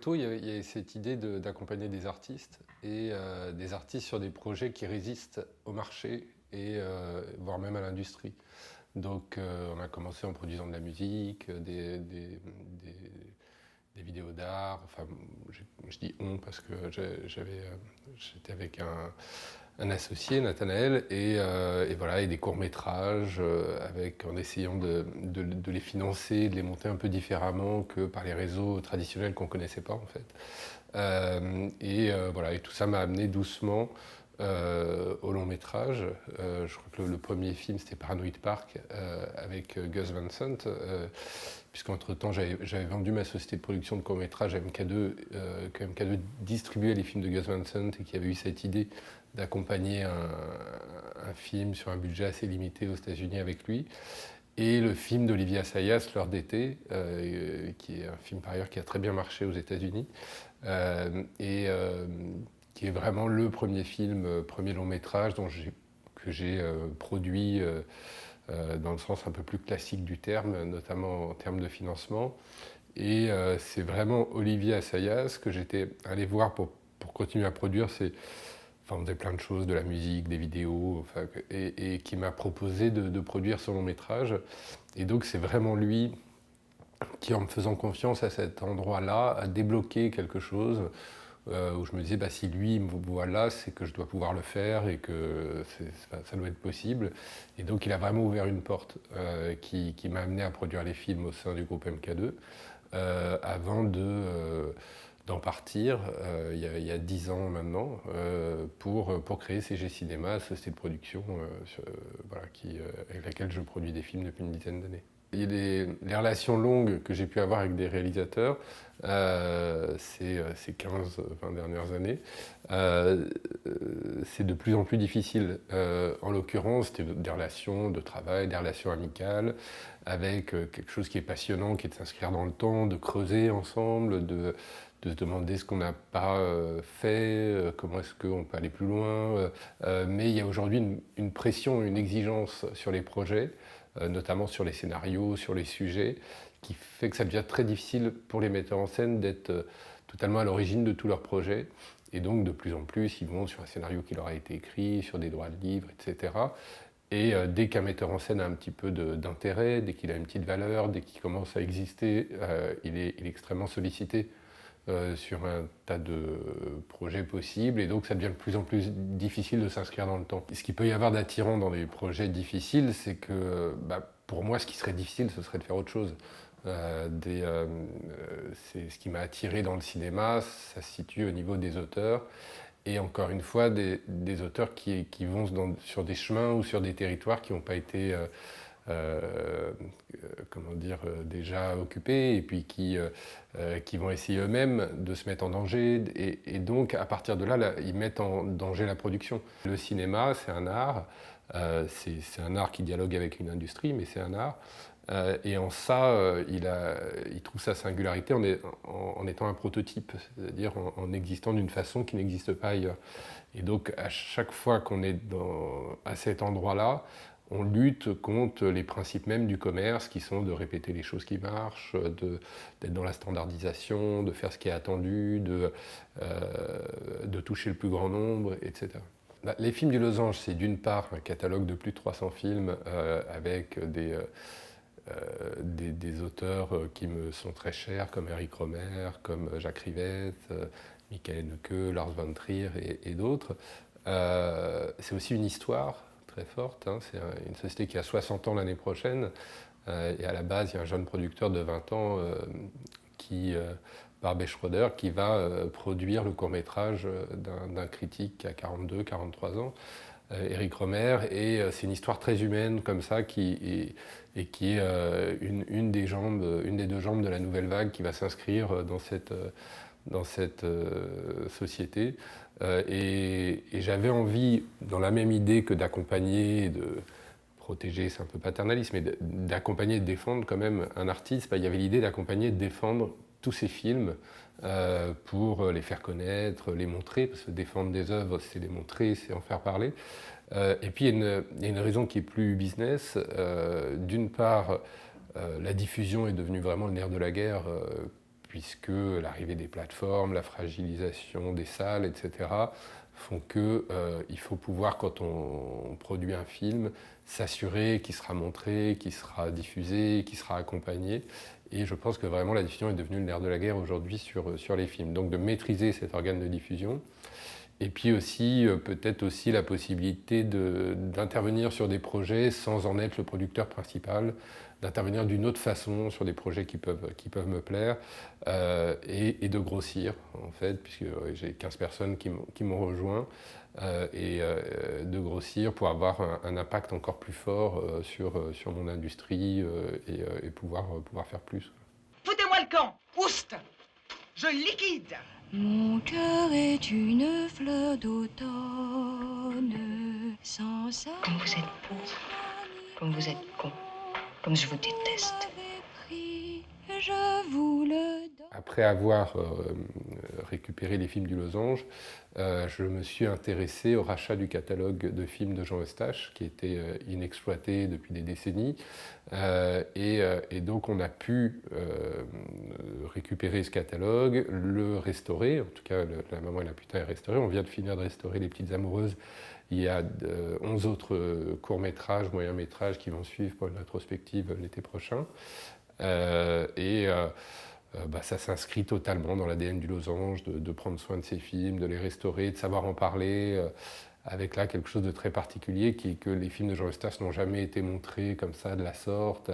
tôt, il y a cette idée d'accompagner des artistes et des artistes sur des projets qui résistent au marché et voire même à l'industrie. Donc on a commencé en produisant de la musique, des vidéos d'art. Enfin, je dis on parce que j'étais avec un associé, Nathanaël, et voilà, et des courts-métrages, en essayant de les financer, de les monter un peu différemment que par les réseaux traditionnels qu'on ne connaissait pas en fait. Voilà, et tout ça m'a amené doucement au long métrage. Je crois que le premier film c'était Paranoid Park avec Gus Van Sant, puisqu'entre-temps j'avais vendu ma société de production de court-métrage à MK2, que MK2 distribuait les films de Gus Van Sant et qui avait eu cette idée d'accompagner un film sur un budget assez limité aux États-Unis avec lui. Et le film d'Olivier Assayas, L'heure d'été, qui est un film par ailleurs qui a très bien marché aux États-Unis, qui est vraiment le premier film, premier long métrage que j'ai produit dans le sens un peu plus classique du terme, notamment en termes de financement. Et c'est vraiment Olivier Assayas que j'étais allé voir pour continuer à produire. Enfin, on faisait plein de choses, de la musique, des vidéos, enfin, et qui m'a proposé de produire ce long métrage. Et donc c'est vraiment lui qui, en me faisant confiance à cet endroit-là, a débloqué quelque chose où je me disais, bah, si lui me voit là, c'est que je dois pouvoir le faire et que ça doit être possible. Et donc il a vraiment ouvert une porte qui m'a amené à produire les films au sein du groupe MK2 avant d'en partir il y a 10 ans maintenant pour créer CG Cinéma, société de production voilà, avec laquelle je produis des films depuis une dizaine d'années. Il y a les relations longues que j'ai pu avoir avec des réalisateurs ces 15-20 dernières années, c'est de plus en plus difficile. En l'occurrence, c'était des relations de travail, des relations amicales, avec quelque chose qui est passionnant, qui est de s'inscrire dans le temps, de creuser ensemble, de se demander ce qu'on n'a pas fait, comment est-ce qu'on peut aller plus loin. Mais il y a aujourd'hui une pression, une exigence sur les projets, notamment sur les scénarios, sur les sujets, qui fait que ça devient très difficile pour les metteurs en scène d'être totalement à l'origine de tous leurs projets. Et donc de plus en plus, ils vont sur un scénario qui leur a été écrit, sur des droits de livre, etc. Et dès qu'un metteur en scène a un petit peu d'intérêt, dès qu'il a une petite valeur, dès qu'il commence à exister, il est extrêmement sollicité sur un tas de projets possibles, et donc ça devient de plus en plus difficile de s'inscrire dans le temps. Ce qu'il peut y avoir d'attirant dans les projets difficiles, c'est que pour moi, ce qui serait difficile, ce serait de faire autre chose. C'est ce qui m'a attiré dans le cinéma, ça se situe au niveau des auteurs, et encore une fois, des auteurs qui vont sur des chemins ou sur des territoires qui n'ont pas été déjà occupés, et puis qui vont essayer eux-mêmes de se mettre en danger, et donc à partir de là, ils mettent en danger la production. Le cinéma, c'est un art, c'est un art qui dialogue avec une industrie, mais c'est un art. Et en ça, il trouve sa singularité en étant un prototype, c'est-à-dire en existant d'une façon qui n'existe pas ailleurs. Et donc à chaque fois qu'on est à cet endroit-là, on lutte contre les principes mêmes du commerce, qui sont de répéter les choses qui marchent, d'être dans la standardisation, de faire ce qui est attendu, de toucher le plus grand nombre, etc. Les films du Losange, c'est d'une part un catalogue de plus de 300 films avec des auteurs qui me sont très chers, comme Eric Romer, comme Jacques Rivette, Michael Haneke, Lars von Trier et d'autres. C'est aussi une histoire très forte, hein. C'est une société qui a 60 ans l'année prochaine, et à la base, il y a un jeune producteur de 20 ans Barbet Schroeder, qui va produire le court-métrage d'un critique qui a 42-43 ans, Eric Romer, et c'est une histoire très humaine comme ça, qui est une des deux jambes de la nouvelle vague qui va s'inscrire dans cette société. Et j'avais envie, dans la même idée que d'accompagner, de protéger, c'est un peu paternaliste, mais d'accompagner et de défendre quand même un artiste, il y avait l'idée d'accompagner et de défendre tous ces films pour les faire connaître, les montrer, parce que défendre des œuvres, c'est les montrer, c'est en faire parler. Et puis il y a une raison qui est plus business. D'une part, la diffusion est devenue vraiment le nerf de la guerre, puisque l'arrivée des plateformes, la fragilisation des salles, etc., font qu'il faut pouvoir, quand on produit un film, s'assurer qu'il sera montré, qu'il sera diffusé, qu'il sera accompagné. Et je pense que vraiment la diffusion est devenue le nerf de la guerre aujourd'hui sur les films. Donc de maîtriser cet organe de diffusion. Et puis aussi, peut-être aussi la possibilité d'intervenir sur des projets sans en être le producteur principal, d'intervenir d'une autre façon sur des projets qui peuvent me plaire et de grossir, en fait, puisque j'ai 15 personnes qui m'ont rejoint, de grossir pour avoir un impact encore plus fort sur mon industrie et pouvoir faire plus. Foutez-moi le camp, oust! Je liquide! Mon cœur est une fleur d'automne, sans ça. Comme vous êtes pauvre, comme vous êtes con, comme je vous déteste. Je vous le donne. Après avoir récupéré les films du Losange, je me suis intéressé au rachat du catalogue de films de Jean Eustache, qui était inexploité depuis des décennies. Et donc on a pu récupérer ce catalogue, le restaurer, en tout cas La Maman et la Putain est restauré. On vient de finir de restaurer Les Petites Amoureuses. Il y a 11 autres courts-métrages, moyens-métrages qui vont suivre pour une rétrospective l'été prochain. Ça s'inscrit totalement dans l'ADN du Losange, de prendre soin de ces films, de les restaurer, de savoir en parler, avec là quelque chose de très particulier qui est que les films de Jean Eustache n'ont jamais été montrés comme ça, de la sorte,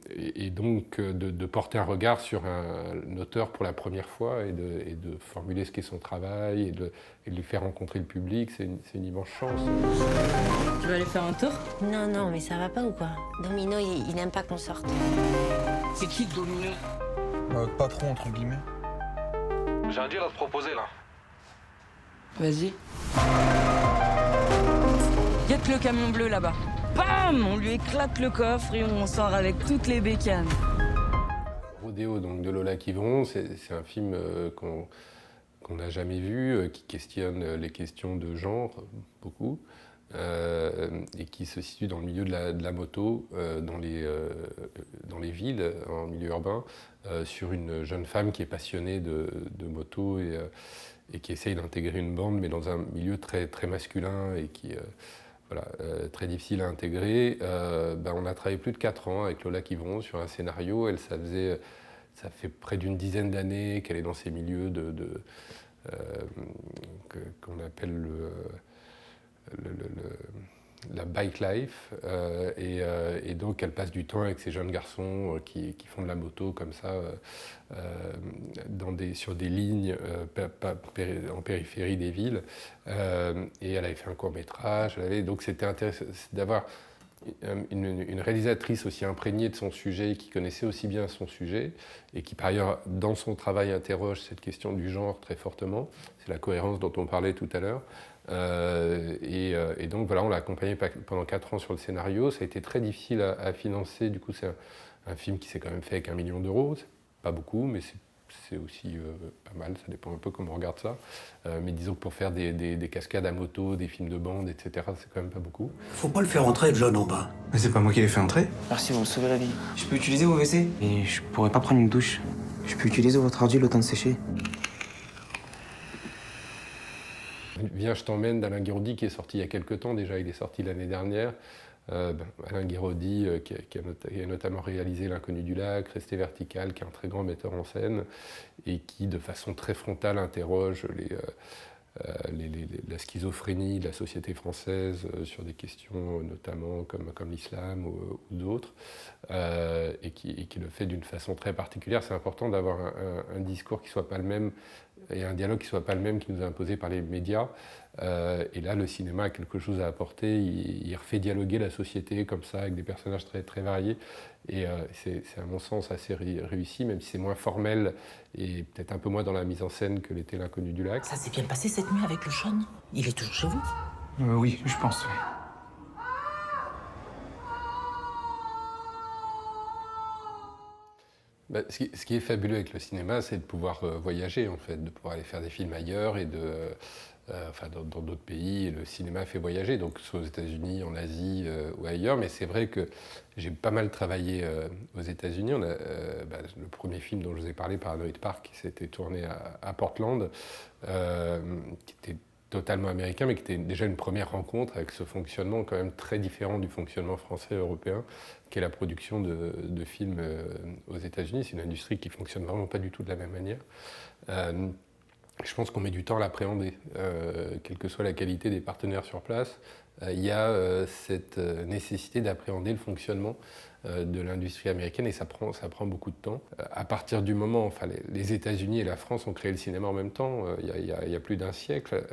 et donc de porter un regard sur un auteur pour la première fois et de formuler ce qu'est son travail et de lui faire rencontrer le public, c'est une immense chance. Tu vas aller faire un tour? Non, non, mais ça va pas ou quoi? Domino, il aime pas qu'on sorte. C'est qui Domino? Notre patron, entre guillemets. J'ai un deal à te proposer, là. Vas-y. Guette le camion bleu là-bas. Bam! On lui éclate le coffre et on sort avec toutes les bécanes. Rodéo donc, de Lola Quivron, c'est un film qu'on n'a jamais vu, qui questionne les questions de genre, beaucoup, et qui se situe dans le milieu de la moto, dans les villes, en milieu urbain, sur une jeune femme qui est passionnée de moto et qui essaye d'intégrer une bande, mais dans un milieu très, très masculin et qui très difficile à intégrer. On a travaillé plus de 4 ans avec Lola Quivron sur un scénario. Ça fait près d'une dizaine d'années qu'elle est dans ces milieux qu'on appelle la bike life, et donc elle passe du temps avec ces jeunes garçons qui font de la moto comme ça sur des lignes en périphérie des villes, et elle avait fait un court-métrage, donc c'était intéressant d'avoir une réalisatrice aussi imprégnée de son sujet, qui connaissait aussi bien son sujet et qui par ailleurs dans son travail interroge cette question du genre très fortement. C'est la cohérence dont on parlait tout à l'heure. Et donc voilà, on l'a accompagné pendant 4 ans sur le scénario. Ça a été très difficile à financer. Du coup, c'est un film qui s'est quand même fait avec 1 million d'euros. C'est pas beaucoup, mais c'est aussi pas mal. Ça dépend un peu comment on regarde ça. Mais disons que pour faire des cascades à moto, des films de bande, etc., c'est quand même pas beaucoup. Faut pas le faire entrer, John, en bas. Mais c'est pas moi qui l'ai fait entrer. Merci, vous me sauvez la vie. Je peux utiliser vos WC? Et je pourrais pas prendre une douche. Je peux utiliser votre ordi le temps de sécher? Viens, je t'emmène d'Alain Guiraudy, qui est sorti il y a quelques temps déjà, il est sorti l'année dernière. Alain Guiraudy, qui a notamment réalisé L'Inconnu du lac, Rester vertical, qui est un très grand metteur en scène, et qui, de façon très frontale, interroge la schizophrénie de la société française sur des questions notamment comme l'islam ou d'autres, et qui le fait d'une façon très particulière. C'est important d'avoir un discours qui ne soit pas le même et un dialogue qui ne soit pas le même qui nous est imposé par les médias. Et là, le cinéma a quelque chose à apporter. Il refait dialoguer la société comme ça, avec des personnages très, très variés. Et c'est à mon sens assez réussi, même si c'est moins formel et peut-être un peu moins dans la mise en scène que l'était L'Inconnu du lac. Ça s'est bien passé cette nuit avec le Sean? Il est toujours chez vous? Oui, je pense. Ce qui est fabuleux avec le cinéma, c'est de pouvoir voyager, en fait, de pouvoir aller faire des films ailleurs et dans d'autres pays. Le cinéma fait voyager, donc soit aux États-Unis, en Asie ou ailleurs. Mais c'est vrai que j'ai pas mal travaillé aux États-Unis. Le premier film dont je vous ai parlé, Paranoid Park, qui s'était tourné à Portland, qui était totalement américain, mais qui était déjà une première rencontre avec ce fonctionnement quand même très différent du fonctionnement français et européen, qu'est la production de films aux États-Unis. C'est une industrie qui fonctionne vraiment pas du tout de la même manière. Je pense qu'on met du temps à l'appréhender, quelle que soit la qualité des partenaires sur place. Il y a cette nécessité d'appréhender le fonctionnement de l'industrie américaine et ça prend beaucoup de temps. À partir du moment, les États-Unis et la France ont créé le cinéma en même temps, il y a plus d'un siècle,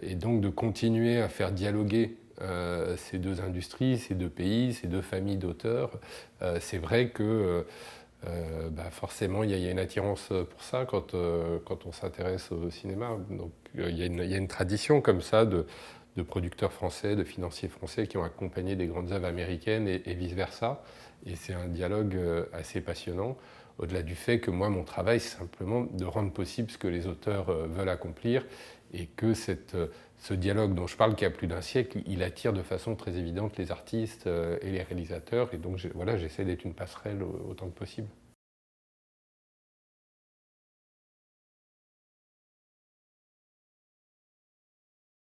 et donc de continuer à faire dialoguer ces deux industries, ces deux pays, ces deux familles d'auteurs, c'est vrai que forcément, il y a une attirance pour ça quand on s'intéresse au cinéma. Donc, il y a une tradition comme ça de producteurs français, de financiers français qui ont accompagné des grandes œuvres américaines et vice-versa. Et c'est un dialogue assez passionnant, au-delà du fait que moi, mon travail, c'est simplement de rendre possible ce que les auteurs veulent accomplir et que ce dialogue dont je parle, qui a plus d'un siècle, il attire de façon très évidente les artistes et les réalisateurs. Et donc, j'essaie d'être une passerelle autant que possible.